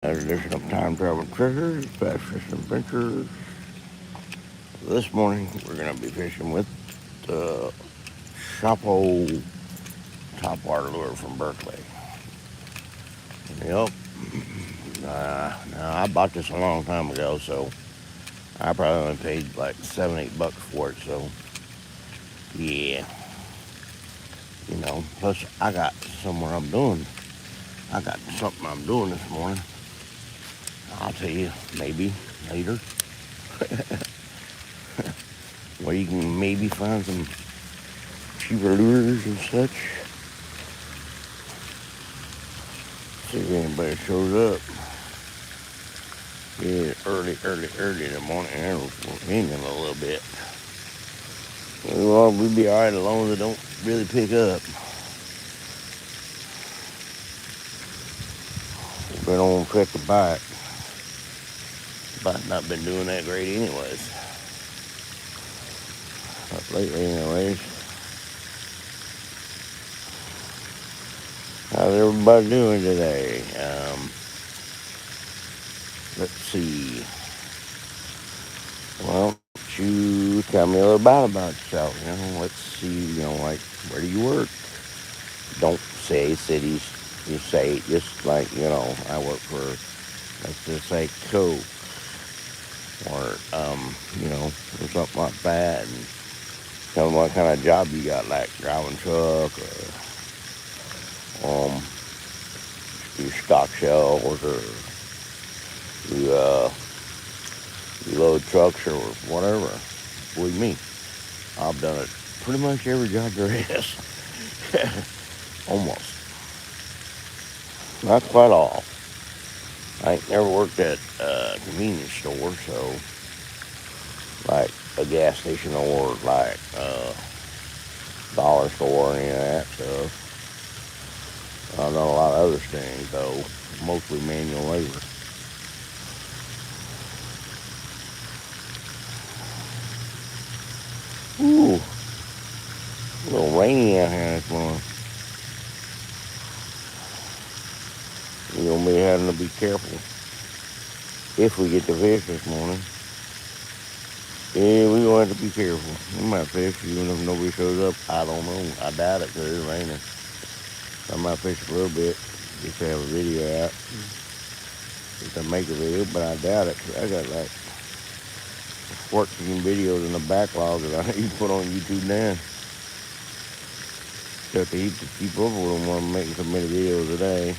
Another edition of Time Travel Treasures, Fast Fishing Adventures. This morning we're going to be fishing with the Choppo topwater lure from Berkeley. Yep. Now I bought this a long time ago, so I probably only paid like $7-8 for it. So yeah, Plus I got somewhere I'm doing. I got something I'm doing this morning. I'll tell you maybe later. Where you can maybe find some cheaper lures and such. See if anybody shows up. Yeah, early in the morning. And it's raining a little bit. Well, we'll be alright as long as it don't really pick up. We've been on quick to bite. Bite not been doing that great anyways. Not lately anyways. How's everybody doing today? Let's see. Well, you tell me a little about yourself. Let's see. Like, where do you work? Don't say cities. Just say, just like, I work for, let's just say, Coke. Or, or something like that. And tell me what kind of job you got, like driving truck or, you stock shelves or you load trucks or whatever. Believe me, I've done it pretty much every job there is. Almost. Not quite all. I ain't never worked at a convenience store, so like a gas station or like a dollar store or any of that stuff. I've done a lot of other things though, mostly manual labor. Ooh, a little rainy out here this morning. We're gonna be having to be careful if we get to fish this morning. Yeah, we're gonna have to be careful. We might fish even if nobody shows up. I don't know. I doubt it because it's raining. I might fish a little bit just to have a video out. Just to make a video, but I doubt it. I got like 14 videos in the backlog that I need to put on YouTube now. Got to keep up with them while I'm making so many videos a day.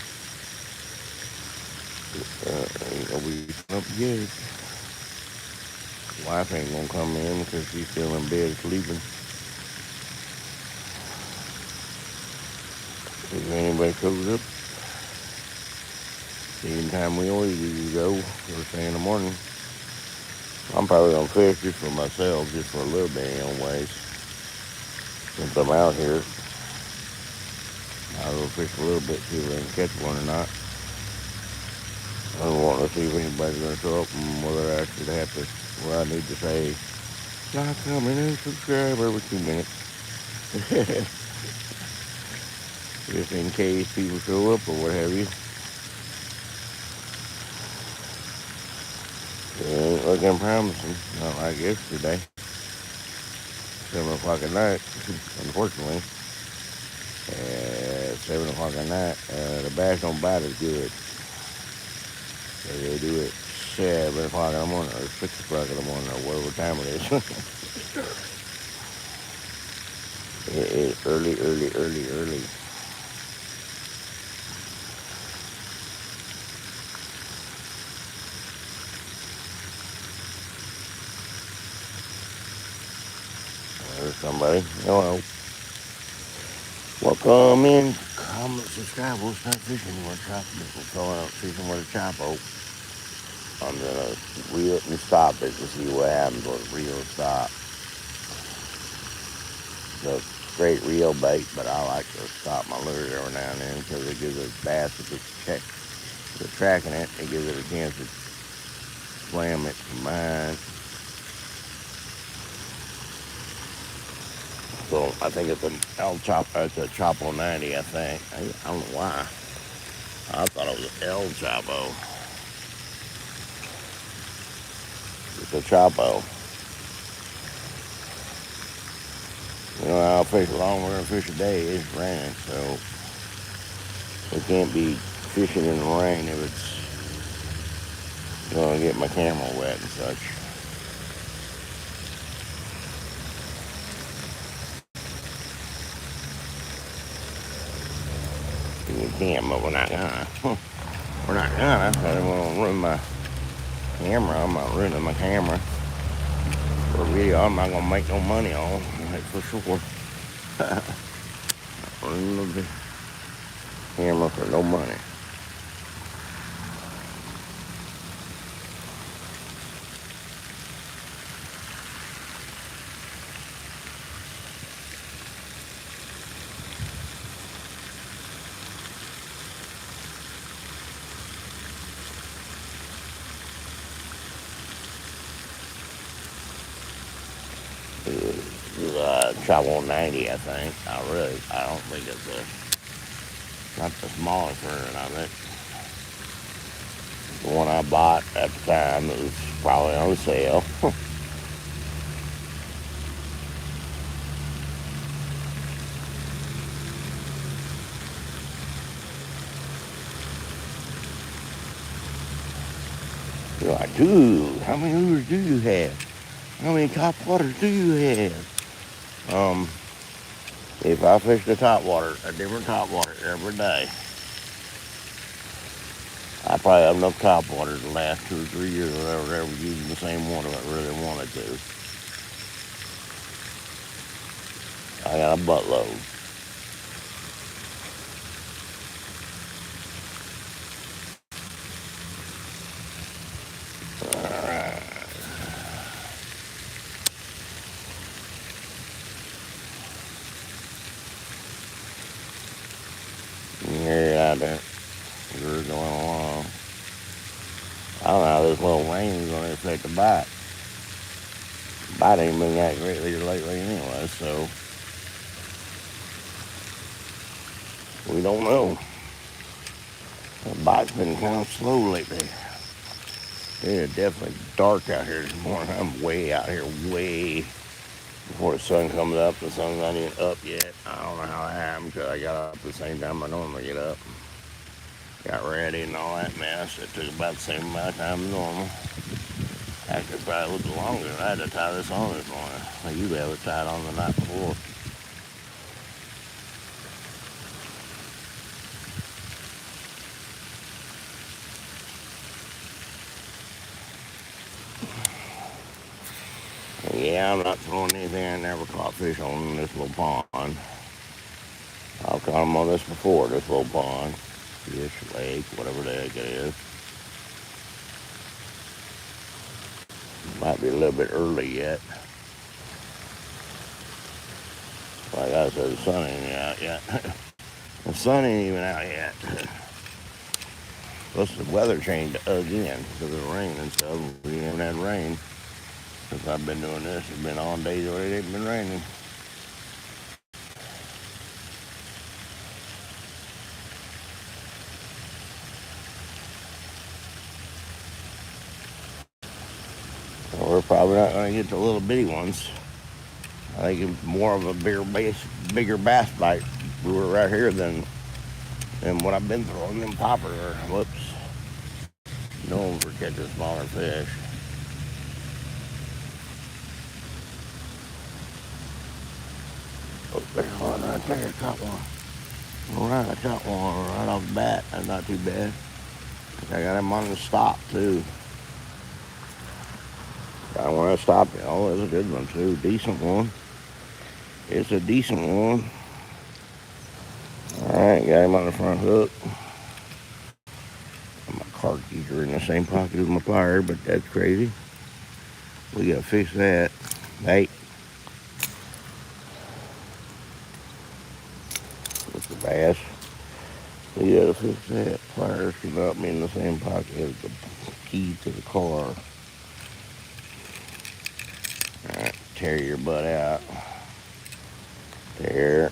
Ain't gonna be up good. Wife ain't gonna come in because she's still in bed sleeping. If anybody shows up, same time we always usually go, first thing in the morning. I'm probably gonna fish just for myself, just for a little bit anyways. Since I'm out here, I'll go fish a little bit, see if I can catch one or not. I don't want to see if anybody's gonna show up and whether I should have to, where I need to say, like, comment, and subscribe every 2 minutes. Just in case people show up or what have you. It ain't looking promising, not like yesterday. 7 o'clock at night, unfortunately. At 7 o'clock at night, the bass don't bite as good. So they do it 7 o'clock in the morning or 6 o'clock in the morning or whatever time it is. It is early. There's somebody. Hello. Welcome in. Comment, subscribe. We'll start fishing with a Choppo. We're going out fishing with a Choppo. I'm gonna reel it and stop it to see what happens with reel and stop. The straight reel bait, but I like to stop my lures every now and then because it gives a bass if it's tracking it, it gives it a chance to slam it from behind. So I think it's it's a Choppo 90, I think. I don't know why. I thought it was L Choppo. the Choppo. You know, I'll fish along, we're gonna fish a day, it's raining, so we can't be fishing in the rain if it's gonna get my camera wet and such. We can, but we're not gonna. We're not gonna. I don't want to ruin my camera. I'm not ruining my camera for a video I'm not gonna make no money on, like for sure. Ruining the camera for no money. Choppo 90, I think. I don't think it's not the smallest version of it. The one I bought at the time, it was probably on sale. You're like, dude, how many lures do you have? How many top waters do you have? If I fish the top water, a different top water every day, I probably have enough top water to last 2 or 3 years without ever using the same one if I really wanted to. I got a buttload. Alright. Yeah, out there. We're going along. I don't know how this little rain is going to affect the bite. The bite ain't been that great lately anyway, so we don't know. The bite's been kind of slow lately. It is definitely dark out here this morning. I'm way out here, way before the sun comes up. The sun's not even up yet. I don't know how that happened because I got up at the same time I normally get up. Got ready and all that mess. It took about the same amount of time as normal. Actually, probably a little longer. I had to tie this on this morning. I usually have it tied on the night before. Yeah, I'm not throwing anything I never caught fish on in this little pond. I've caught them on this before, this little pond. Fish, lake, whatever the heck it is. Might be a little bit early yet. Like I said, the sun ain't out yet. The sun ain't even out yet. Plus the weather changed again because of the rain and stuff. We haven't had rain since I've been doing this. It's been on days where it ain't been raining. So we're probably not going to get the little bitty ones. I think it's more of a bigger bass bite lure right here than what I've been throwing. Them poppers are, whoops, known for catching smaller fish. Oh, there's one right there, caught one. All right, I caught one right off the bat. That's not too bad. I got him on the stop too. Got one to stop, you know. It's a good one too, decent one. It's a decent one. All right, got him on the front hook. My car keys are in the same pocket as my plier, but that's crazy. We gotta fix that. Hey. With the bass. We gotta fix that. Pliers cannot be in the same pocket as the key to the car. Alright, tear your butt out. There.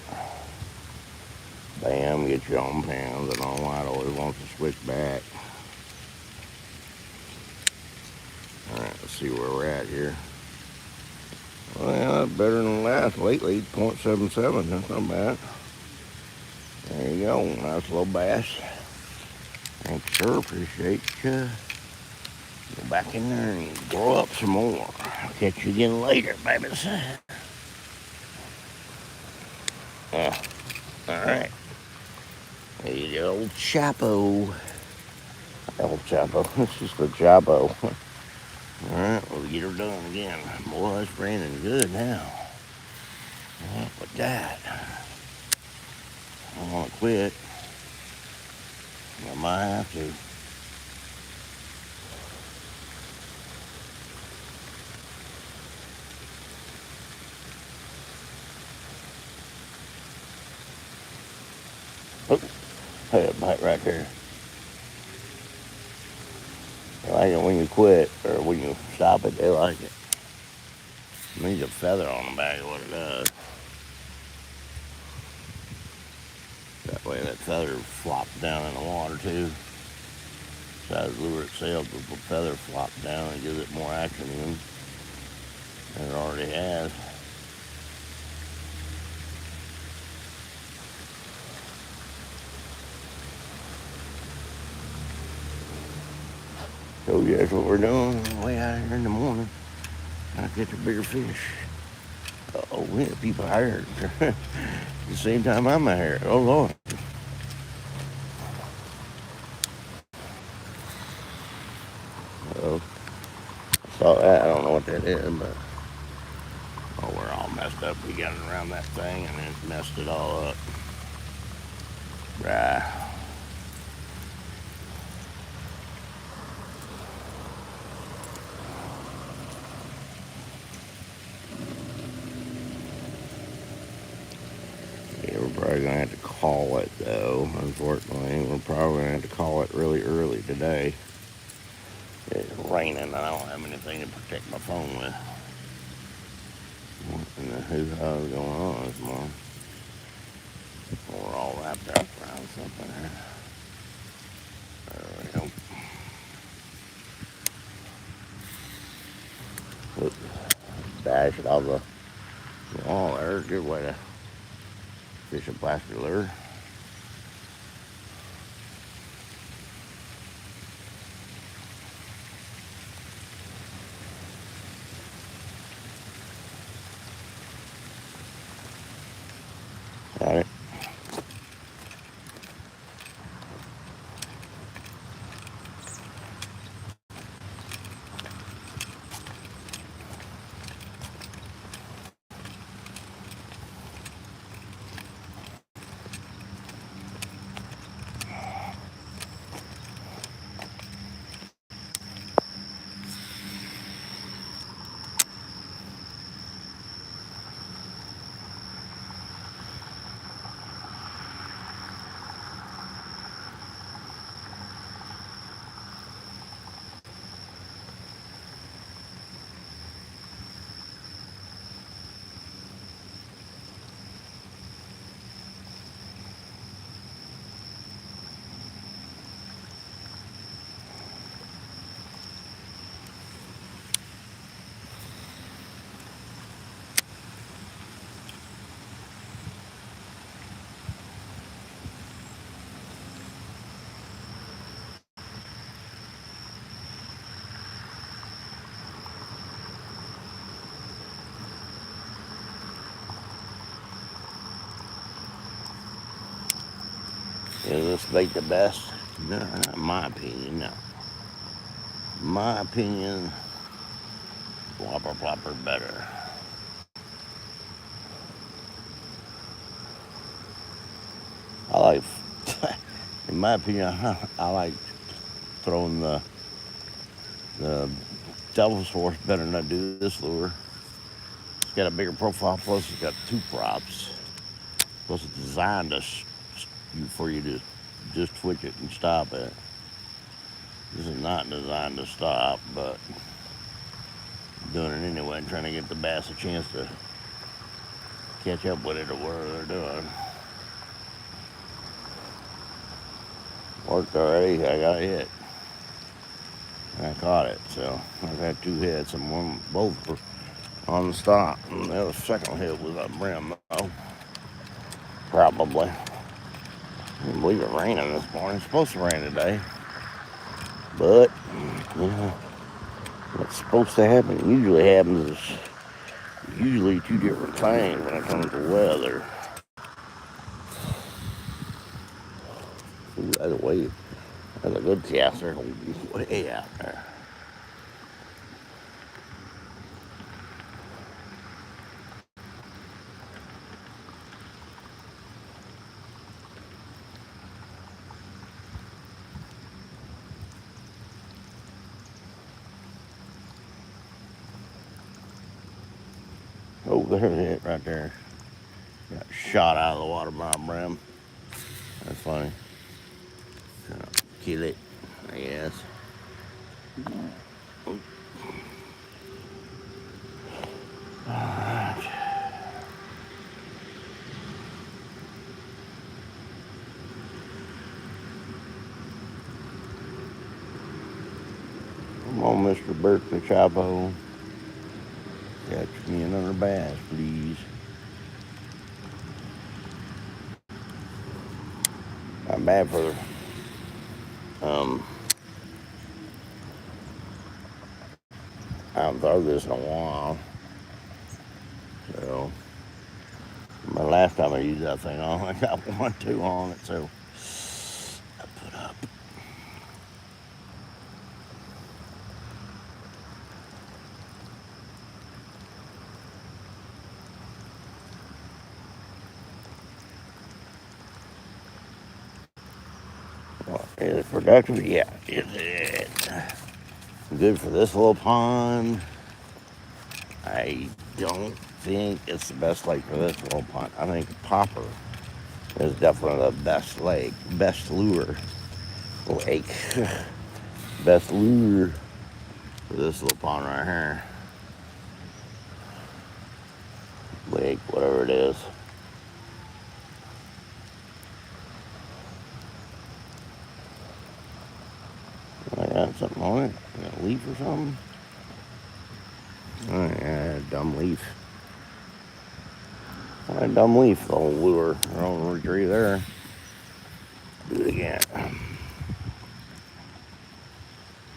Bam, get your own pounds. And all I always wants to switch back. Alright, let's see where we're at here. Well, yeah, better than last lately. 0.77. That's not bad. There you go. Nice little bass. Thanks, sir. Appreciate you. Go back in there and grow up some more. I'll catch you again later, babies. All right. Hey, old Choppo. Old Choppo. This is the Choppo. All right, we'll get her done again. Boy, it's raining good now. With that, I don't want to quit. I might have to. Oh, hey, a bite right there. They like it when you quit, or when you stop it, they like it. It needs a feather on the back of what it does. That way that feather flops down in the water too. Besides the lure itself, the feather flops down and gives it more action in than it already has. So yeah, that's what we're doing. Way out here in the morning. Trying to catch a bigger fish. Oh, we have people hired. At the same time I'm out here. Oh Lord. Oh, I saw that. I don't know what that is, but oh, we're all messed up. We got it around that thing and it messed it all up. Right. Yeah, we're probably gonna have to call it though. Unfortunately, we're probably gonna have to call it really early today. It's raining and I don't have anything to protect my phone with. What in the hoo-ha is going on this morning? We're all wrapped up around something here. There we go. Oops. Dash it off the wall there. Good way to fish a plastic lure. Got it. Is this bait the best? No, not in my opinion, no. In my opinion, Whopper Plopper better. I like, in my opinion, I like throwing the Devil's Force better than I do this lure. It's got a bigger profile, plus it's got two props. Plus it's designed for you to just twitch it and stop it. This is not designed to stop, but doing it anyway, trying to get the bass a chance to catch up with it or whatever they're doing. Worked already, I got a hit. and I caught it. So I've had 2 hits, and both were on the stop. And the other second hit was a brim, though. Probably. I can't believe it's raining this morning. It's supposed to rain today. But, you know, what's supposed to happen usually happens is usually 2 different things when it comes to weather. Ooh, that's a wave. That's a good caster. Way out there. Oh, there's it right there. Got shot out of the water by a brim. That's funny. Kill it, I guess. Alright. Come on, Mr. Berkeley Choppo. Catch me another bass, please. Not bad for I haven't thrown this in a while. So my last time I used that thing on, I got 1, 2 on it, so I put up. Well, is it productive? Yeah, is it good for this little pond? I don't think it's the best lake for this little pond. I think popper is definitely the best lake, best lure lake, best lure for this little pond right here. Lake, whatever it is. I got something on it, a leaf or something. Oh yeah, dumb leaf. A dumb leaf, the whole lure. I don't retrieve there. Do it again.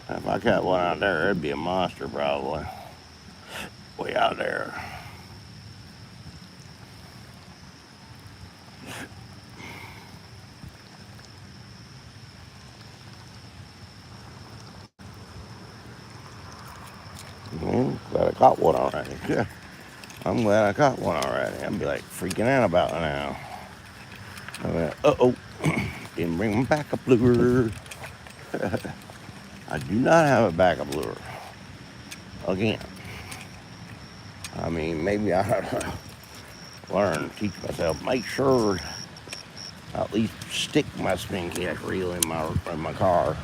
If I caught one out there, it'd be a monster probably. Way out there. Glad I caught one already. Yeah. I'm glad I caught one already. I'd be like freaking out about it now. I'm like, uh-oh. Didn't bring my backup lure. I do not have a backup lure. Again. I mean, maybe I have to learn, teach myself, make sure I at least stick my spin kick reel in my car.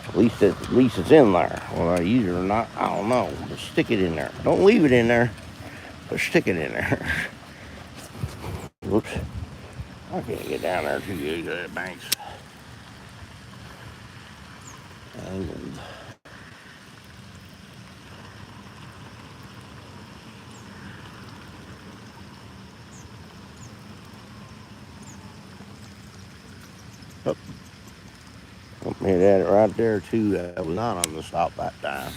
At least it's in there. Whether I use it or not, I don't know. But stick it in there. Don't leave it in there, but stick it in there. Whoops. I can't get down there too good to that banks. Angled. Oh. Hit at it right there too. That was not on the stop that time.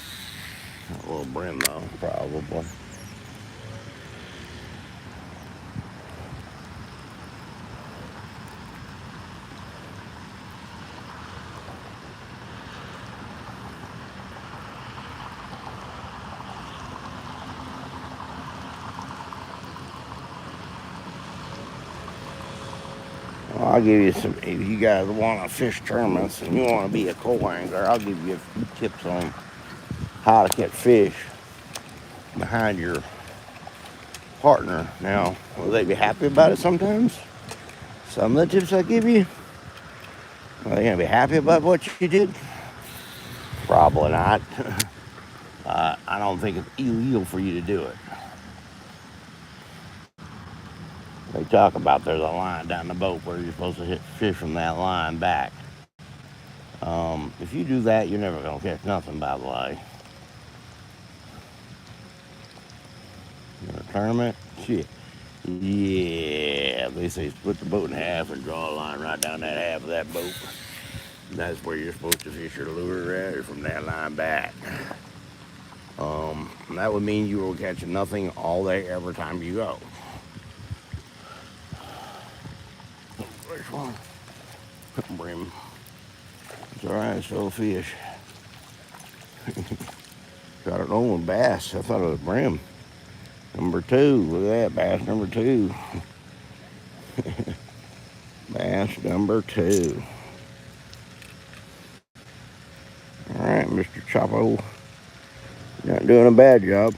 A little brim though, probably. Well, I'll give you some, if you guys want to fish tournaments and you want to be a co-angler, I'll give you a few tips on how to catch fish behind your partner. Now, will they be happy about it sometimes? Some of the tips I give you, are they going to be happy about what you did? Probably not. I don't think it's illegal for you to do it. They talk about there's a line down the boat where you're supposed to hit fish from that line back. If you do that, you're never gonna catch nothing, by the way. In a tournament, shit. Yeah, they say split the boat in half and draw a line right down that half of that boat. That's where you're supposed to fish your lure at, or from that line back. That would mean you will catch nothing all day every time you go. Which one? Brim. It's alright, still a fish. Got it on with bass. I thought it was brim. Number 2. Look at that, bass number 2. Bass number 2. Alright, Mr. Choppo. Not doing a bad job.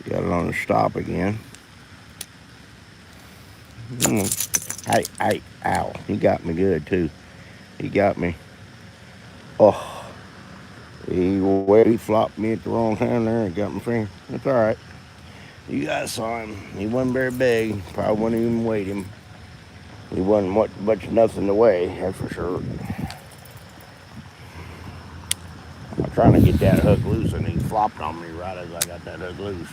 Got it on the stop again. Hey, ow. He got me good, too. He got me. Oh. He flopped me at the wrong time there and got my finger. That's alright. You guys saw him. He wasn't very big. Probably wouldn't even weigh him. He wasn't much nothing to weigh, that's for sure. I'm trying to get that hook loose, and he flopped on me right as I got that hook loose.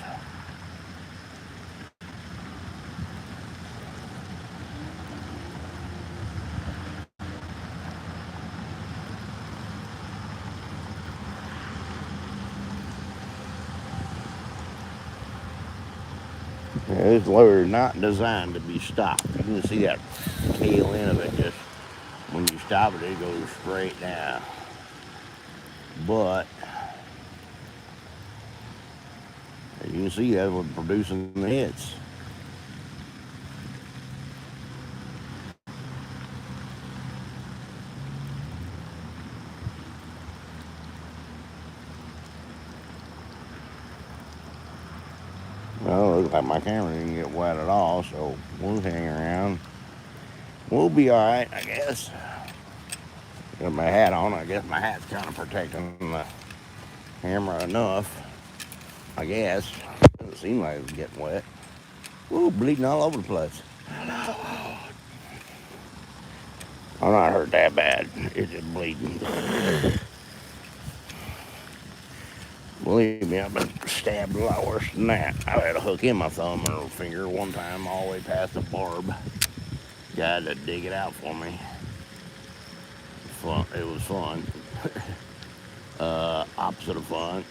Yeah, this lure is not designed to be stopped. You can see that tail end of it. Just when you stop it, it goes straight down. But as you can see, that's what's producing the hits. Well, it looks like my camera didn't get wet at all, so we'll hang around. We'll be alright, I guess. Got my hat on. I guess my hat's kind of protecting the camera enough. I guess. Doesn't seem like it's getting wet. Woo, bleeding all over the place. I'm not hurt that bad. It's just bleeding. Believe me, I've been stabbed a lot worse than that. I had a hook in my thumb or finger one time all the way past the barb. Guy had to dig it out for me. It was fun. Opposite of fun.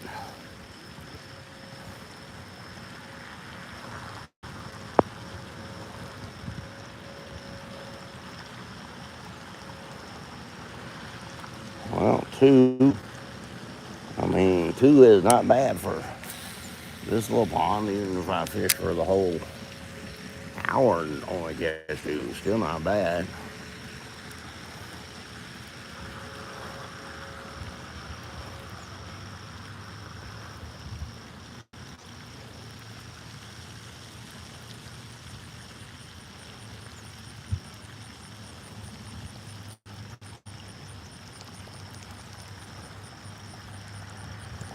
Well, 2. I mean, 2 is not bad for this little pond. Even if I fish for the whole hour and only catch 2, still not bad.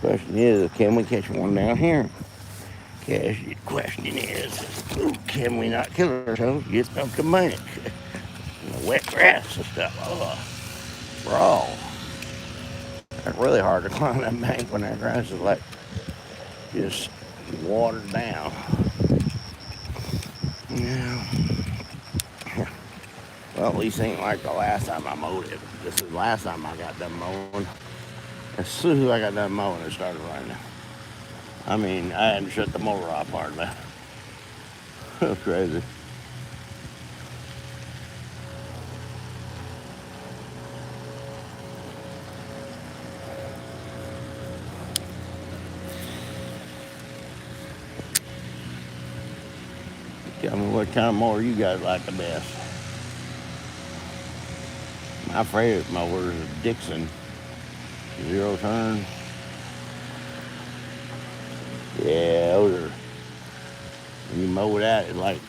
Question is, can we catch one down here? Question is, can we not kill ourselves getting up the bank? The wet grass and stuff. Bro, it's really hard to climb that bank when that grass is like just watered down. Yeah. Well, at least ain't like the last time I mowed it. This is the last time I got done mowing. As soon as I got done mowing, it started raining. I mean, I hadn't shut the motor off hardly. That's crazy. Tell me what kind of mower you guys like the best. My favorite mower is a Dixon 0 turn. Yeah, those are, when you mow that, it's like,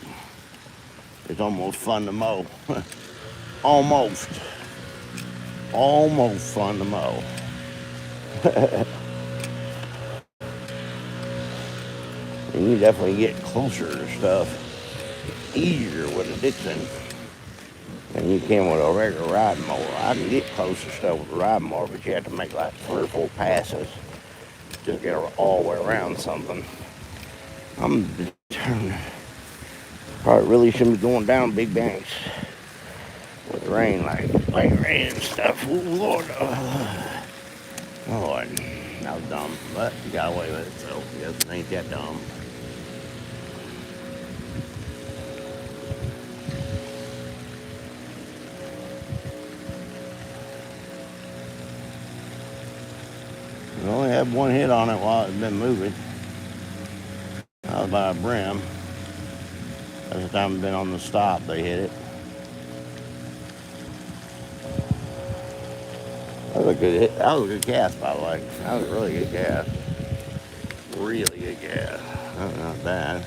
it's almost fun to mow. Almost fun to mow. And you definitely get closer to stuff easier with a Dixon. And you can with a regular riding mower. I can get close to stuff with a riding mower, but you have to make like 3 or 4 passes to get all the way around something. I'm determined. Probably really shouldn't be going down big banks with rain, like rain and stuff. Ooh, Lord. Lord. That was dumb, but you got away with it, so yes, it ain't that dumb. We only had one hit on it while it's been moving. That was by a brim. Every time it's been on the stop, they hit it. That was a good hit. That was a good cast, by the way. That was a really good cast. Really good cast. Not bad.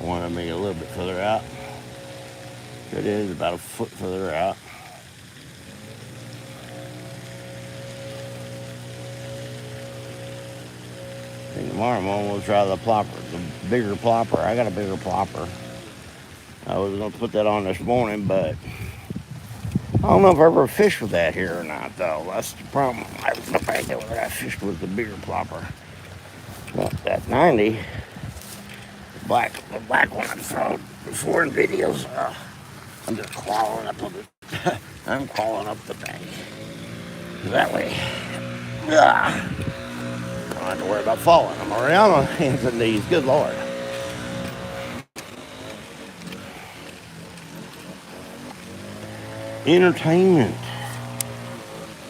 I wanted to make it a little bit further out. It is about a foot further out. And tomorrow morning we'll try the plopper, the bigger plopper. I got a bigger plopper. I was gonna put that on this morning, but I don't know if I ever fished with that here or not, though. That's the problem. I was the bank that I fished with the bigger plopper. Well, that 90, the black one I saw before in videos. I'm just crawling up on the, I'm crawling up the bank. That way, I don't have to worry about falling. I'm already on my hands and knees. Good Lord. Entertainment.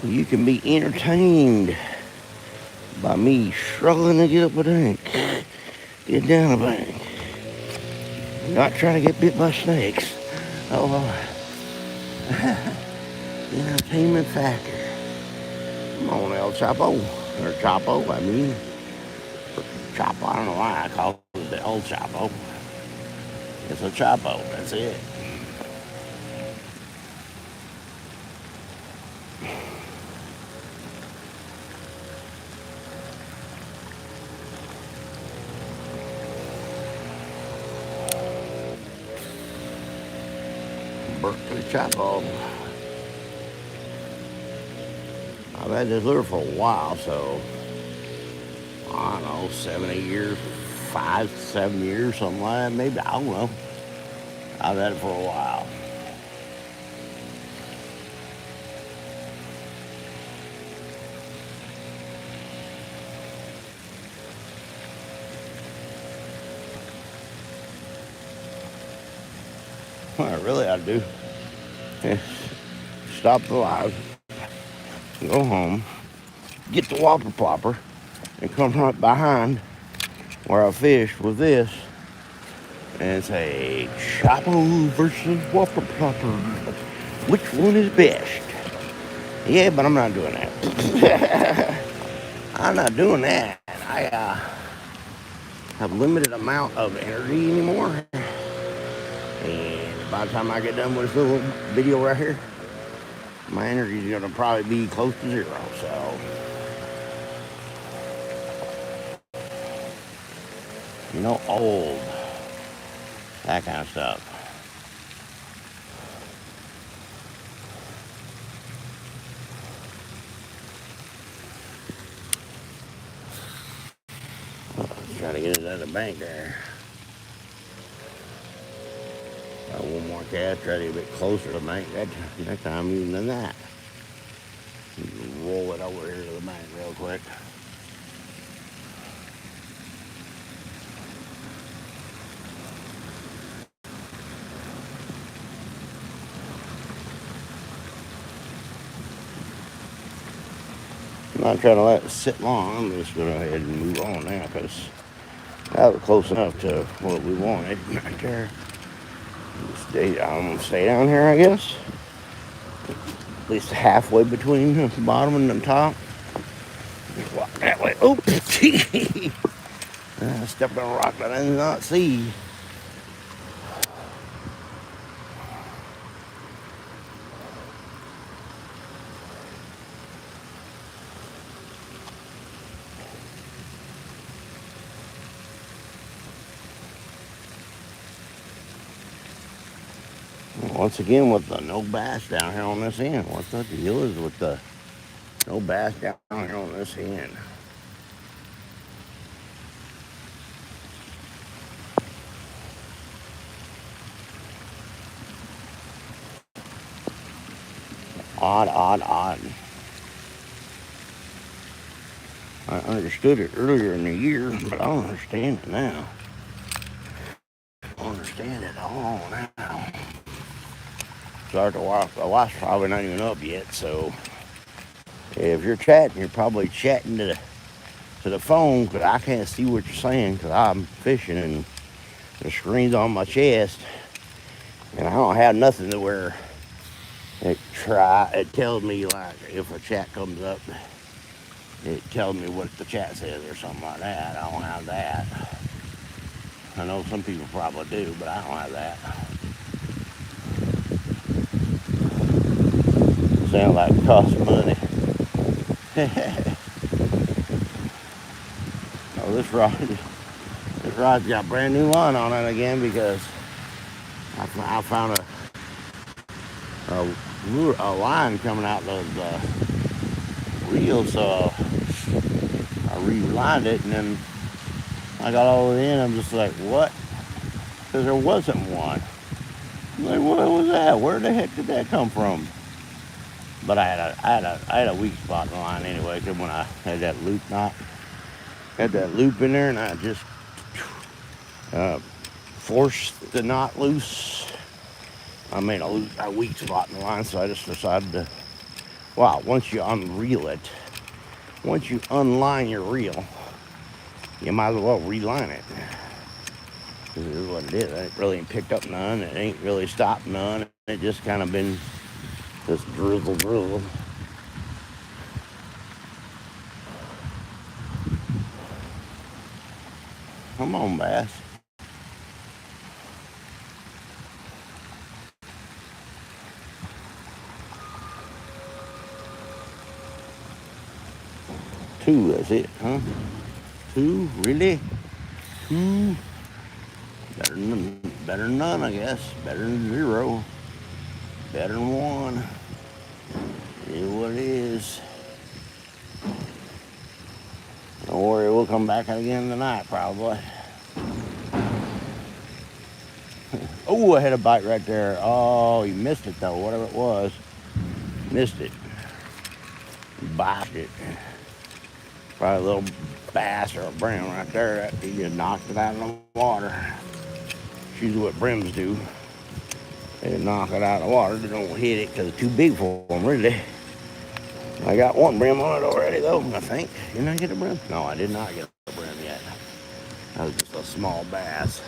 You can be entertained by me struggling to get up a bank, get down a bank, not try to get bit by snakes. Oh, entertainment factor. Come on, El Choppo, or Choppo, I mean. Choppo, I don't know why I call it the El Choppo. It's a Choppo, that's it. Berkeley Choppo. I've had this lure for a while, so I don't know, 7, 8 years, 5, 7 years, something like that. Maybe, I don't know. I've had it for a while. What I really ought to do is stop the live, go home, get the whopper plopper, and come right behind where I fish with this and say, Choppo versus whopper plopper. Which one is best? Yeah, but I'm not doing that. I'm not doing that. I have limited amount of energy anymore. And by the time I get done with this little video right here, my energy is going to probably be close to 0. So, old. That kind of stuff. Trying to get it out of the bank there. Got one more cast, try to get a bit closer to the bank. That time even than that. Roll it over here to the bank real quick. I'm not trying to let it sit long. I'm just going to go ahead and move on now because that was close enough to what we wanted right there. I'm going to stay down here, I guess. At least halfway between the bottom and the top. Just walk that way. Oops. I stepped on a rock that I did not see. Once again, with the no bass down here on this end. What the deal is with the no bass down here on this end? Odd, odd, odd. I understood it earlier in the year, but I don't understand it now. I don't understand it all now. Start to watch. The wife's probably not even up yet, so if you're chatting, you're probably chatting to the phone because I can't see what you're saying because I'm fishing and the screen's on my chest and I don't have nothing to where it tells me like if a chat comes up, it tells me what the chat says or something like that. I don't have that. I know some people probably do, but I don't have that. Sound like it costs money. Oh, this rod's got brand new line on it again because I found a line coming out of the reel, so I relined it, and then I got all the way in. I'm just like, what? Because there wasn't one. I'm like, what was that? Where the heck did that come from? But I had a weak spot in the line anyway, because when I had that loop knot, had that loop in there, and I just forced the knot loose. I made a weak spot in the line, so I just decided to, wow, once you unreel it, once you unline your reel, you might as well reline it. Because it is what it is. It really ain't picked up none. It ain't really stopped none. It just kind of been just drizzle. Come on, bass. Two, that's it, huh? Two, really? Two? Better than none, I guess. Better than zero. Better than one. It is what it is. Don't worry, we'll come back again tonight, probably. Oh, I had a bite right there. Oh, you missed it, though, whatever it was. Missed it. Botched it. Probably a little bass or a brim right there. He just knocked it out of the water. That's usually what brims do. They knock it out of the water. They don't hit it because it's too big for them, really. I got one brim on it already, though, I think. Didn't I get a brim? No, I did not get a brim yet. That was just a small bass.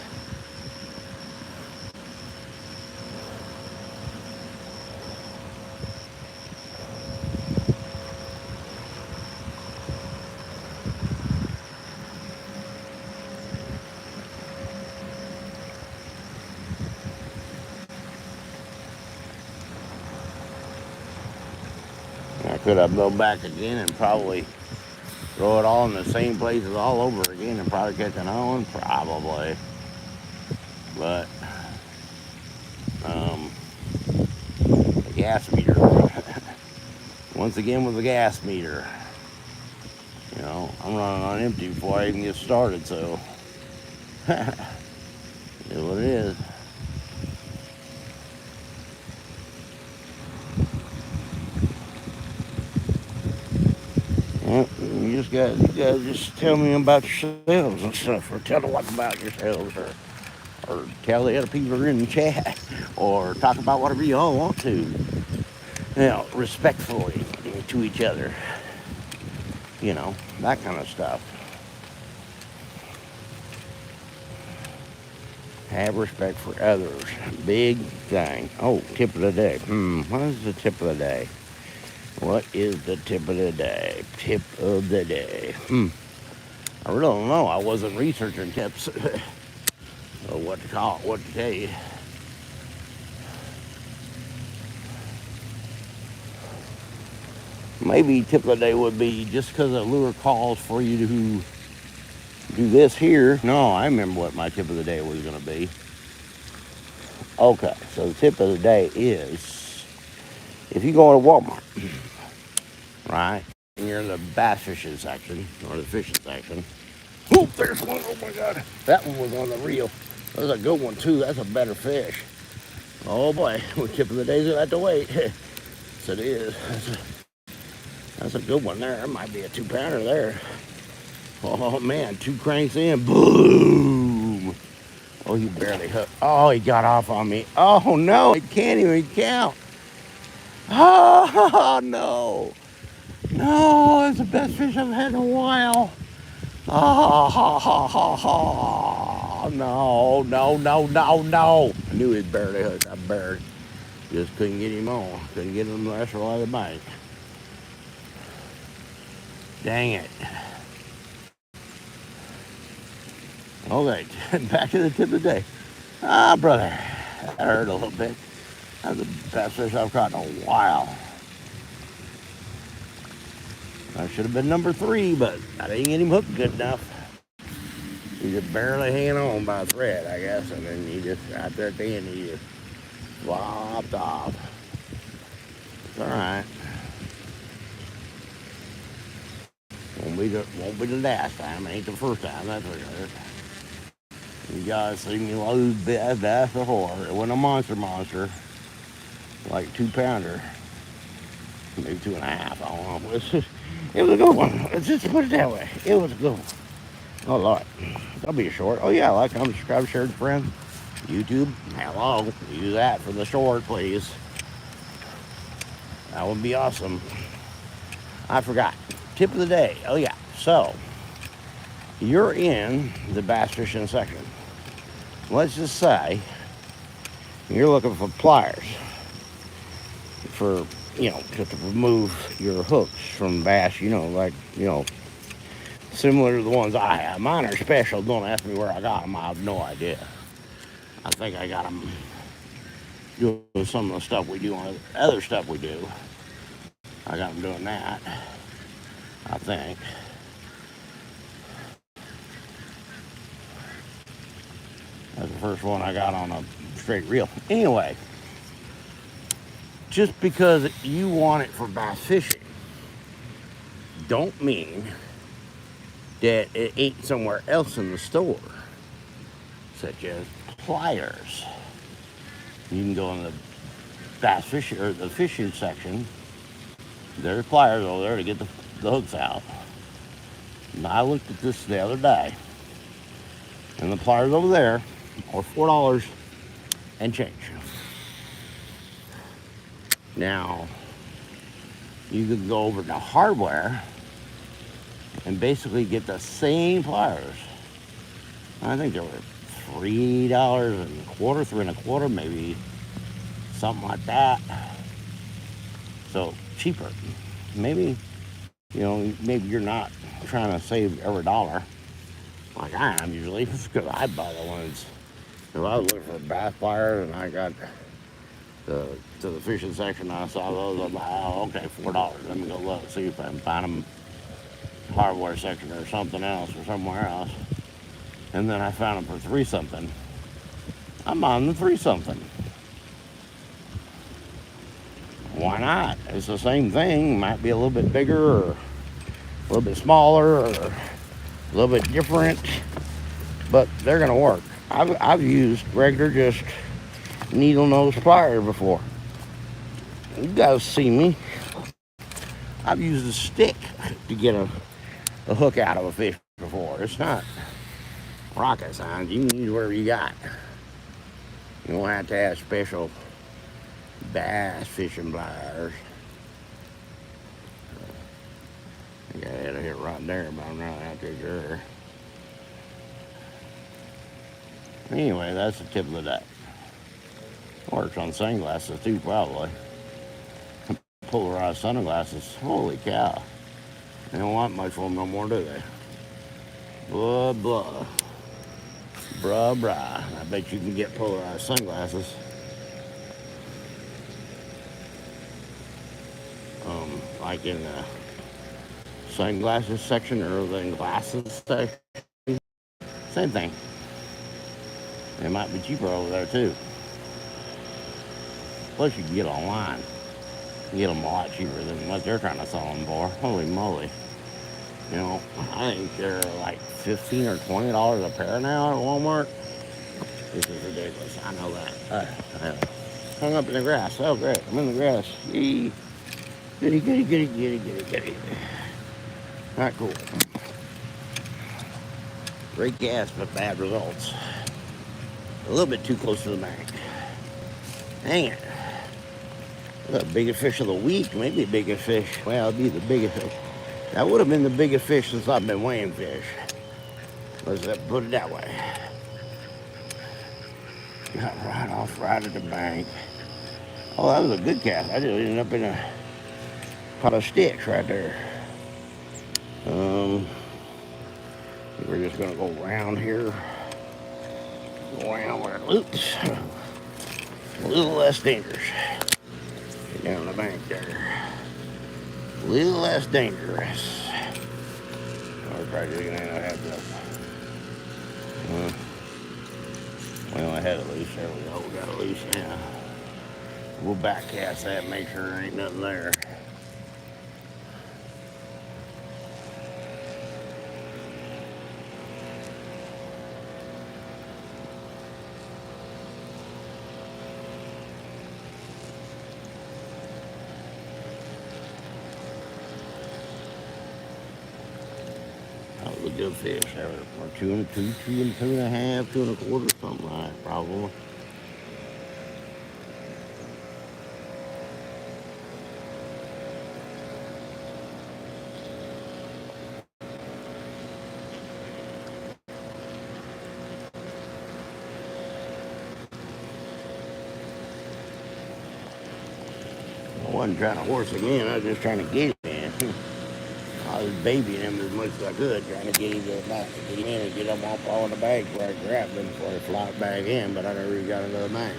I could have go back again and probably throw it all in the same places all over again and probably catch another one, probably. But the gas meter. Once again with the gas meter. You know, I'm running on empty before I even get started, so it is what it is. Well, you guys just tell me about yourselves and stuff, or tell the wife about yourselves, or tell the other people who are in the chat, or talk about whatever you all want to. You know, respectfully to each other. You know, that kind of stuff. Have respect for others. Big thing. Oh, tip of the day. What is the tip of the day? What is the tip of the day? Tip of the day. I really don't know. I wasn't researching tips. Or what to call it, what to tell you. Maybe tip of the day would be just because a lure calls for you to do this here. No, I remember what my tip of the day was going to be. Okay, so the tip of the day is, if you go to Walmart, right, and you're in the bass fishing section, or the fishing section, oh, there's one, oh my God, that one was on the reel. That's a good one too, that's a better fish. Oh boy, the tip of the day's gonna have to wait. Yes, it is. That's a good one there. That might be a 2-pounder there. Oh man, 2 cranks in, boom. Oh, he barely hooked. Oh, he got off on me. Oh no, I can't even count. Oh no. No, that's the best fish I've had in a while. Oh, no, no, no, no, no. I knew he'd barely hooked. I barely just couldn't get him on. Couldn't get him the rest of the bank. Dang it. Okay, back to the tip of the day. Ah, brother, that hurt a little bit. That's the best fish I've caught in a while. I should have been number 3, but I didn't get him hooked good enough. He just barely hanging on by a thread, I guess, and then he just, out there at the end, he just flopped off. It's all right. Won't be the last time. It ain't the first time, that's for sure. You guys see me lose bass before. It wasn't a monster, like 2-pounder, maybe 2.5. I don't know. It was a good one. Let's just put it that way. It was a good one. Oh Lord, that'll be a short. Oh yeah, like, comment, subscribe, share with friends. YouTube, hello, use that for the short, please. That would be awesome. I forgot. Tip of the day. Oh yeah. So you're in the bass fishing section. Let's just say you're looking for pliers for, to remove your hooks from bass, similar to the ones I have. Mine are special. Don't ask me where I got them. I have no idea. I think I got them doing some of the stuff we do on other stuff we do. I got them doing that, I think. That's the first one I got on a straight reel. Anyway, just because you want it for bass fishing, don't mean that it ain't somewhere else in the store, such as pliers. You can go in the bass fishing, or the fishing section. There's pliers over there to get the hooks out. And I looked at this the other day, and the pliers over there are $4 and change. Now, you could go over to hardware and basically get the same pliers. I think they were $3 and a quarter, $3.25, maybe something like that. So cheaper. Maybe you're not trying to save every dollar like I am usually, because I buy the ones. If I was looking for bass pliers and I got to the fishing section, I saw those, I'm like, oh, okay, $4. Let me go look, see if I can find them hardware section or something else or somewhere else. And then I found them for 3 something. I'm on the 3 something. Why not? It's the same thing. Might be a little bit bigger or a little bit smaller or a little bit different, but they're gonna work. I've used regular just needle nose pliers before. You guys see me. I've used a stick to get a hook out of a fish before. It's not rocket science. You can use whatever you got. You don't have to have special bass fishing pliers. I got it hit right there, but I'm not out too sure. Anyway, that's the tip of the day. Works on sunglasses too, probably. Polarized sunglasses. Holy cow. They don't want much for them no more, do they? Blah, blah. Bruh, bruh. I bet you can get polarized sunglasses. Like in the sunglasses section or the glasses section. Same thing. They might be cheaper over there too. Plus, you can get online. You get them a lot cheaper than what they're trying to sell them for. Holy moly. You know, I think they're like $15 or $20 a pair now at Walmart. This is ridiculous. I know that. Hung up in the grass. Oh, great. I'm in the grass. Yee. Goody, goody, goody, goody, goody, goody. Not cool. Great gas, but bad results. A little bit too close to the bank. Dang it. The biggest fish of the week. Maybe the biggest fish. Well, it'd be the biggest fish. That would have been the biggest fish since I've been weighing fish. Let's put it that way. Got right off right at the bank. Oh, that was a good cast. I just ended up in a pot of sticks right there. We're just gonna go around here. Go around where it loops. A little less dangerous. Get down the bank there. A little less dangerous. We're probably just gonna have to. Well, I had it loose. There we go. We got it loose now. We'll back cast that and make sure there ain't nothing there. That was a good fish. There were 2 and 2, 2 and 2 and a half, 2 and a quarter, something like that, probably. I wasn't trying to horse again. I was just trying to get him in. I was babying him as much as I could, trying to get him in and get him off all in the bag where I grabbed him before he flopped back in, but I never really got another bank.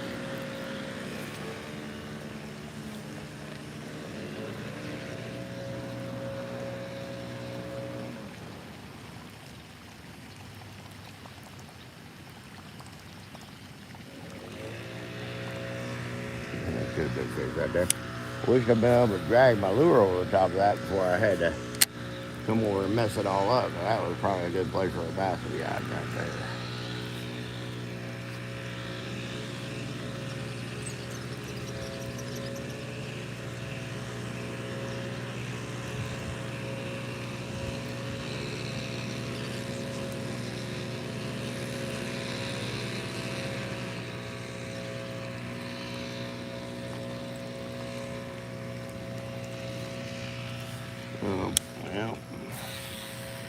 That's a big fish right there. Wish I'd been able to drag my lure over the top of that before I had to come over and mess it all up. But that was probably a good place for a bass to be out right there. Well,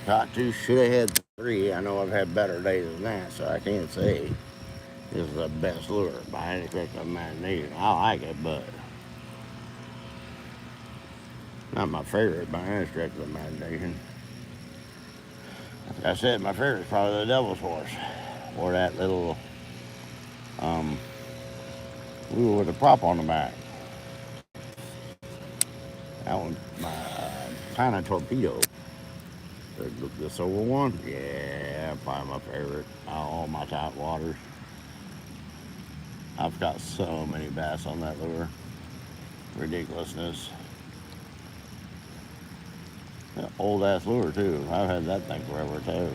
caught 2, should have had 3. I know I've had better days than that, so I can't say this is the best lure by any stretch of the imagination. I like it, but not my favorite by any stretch of the imagination. Like I said, my favorite is probably the Devil's Horse, or that little lure with a prop on the back. That one's my kind of torpedo. The silver one, yeah, probably my favorite. All my top waters. I've got so many bass on that lure. Ridiculousness. That old ass lure too. I've had that thing forever too.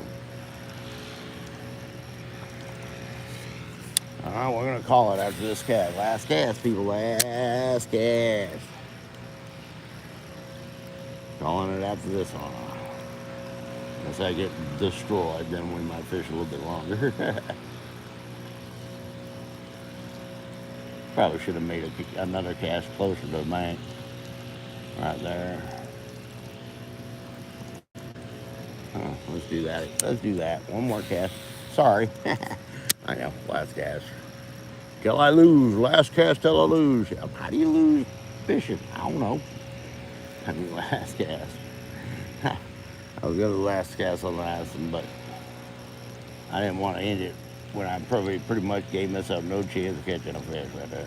Alright, we're gonna call it after this cast. Last cast, people. Last cast. Calling it after this one. Unless I get destroyed, then we might fish a little bit longer. Probably should have made another cast closer to the bank. Right there. Let's do that. Let's do that. One more cast. Sorry. I know. Last cast. Till I lose. Last cast till I lose. How do you lose fishing? I don't know. I mean, last cast. I was going to last cast on the last one, but I didn't want to end it when I pretty much gave myself no chance of catching a fish right there.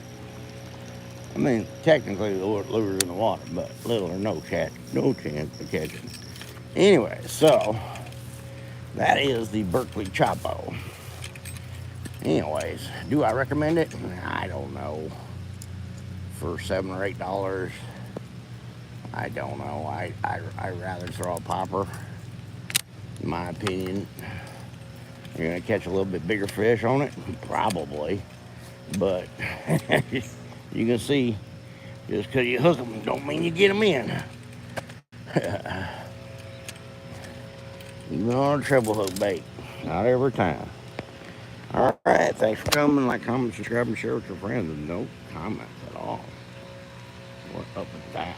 I mean, technically the lure's in the water, but little or no chance of catching. Anyway, so that is the Berkeley Choppo. Anyways, do I recommend it? I don't know. for $7 or $8. I don't know. I'd rather throw a popper, in my opinion. You're gonna catch a little bit bigger fish on it, probably, but you can see, just because you hook them don't mean you get them in. Even on a treble hook bait, not every time. All right, thanks for coming. Like, comment, subscribe, and share with your friends. And no comments at all. What up with that?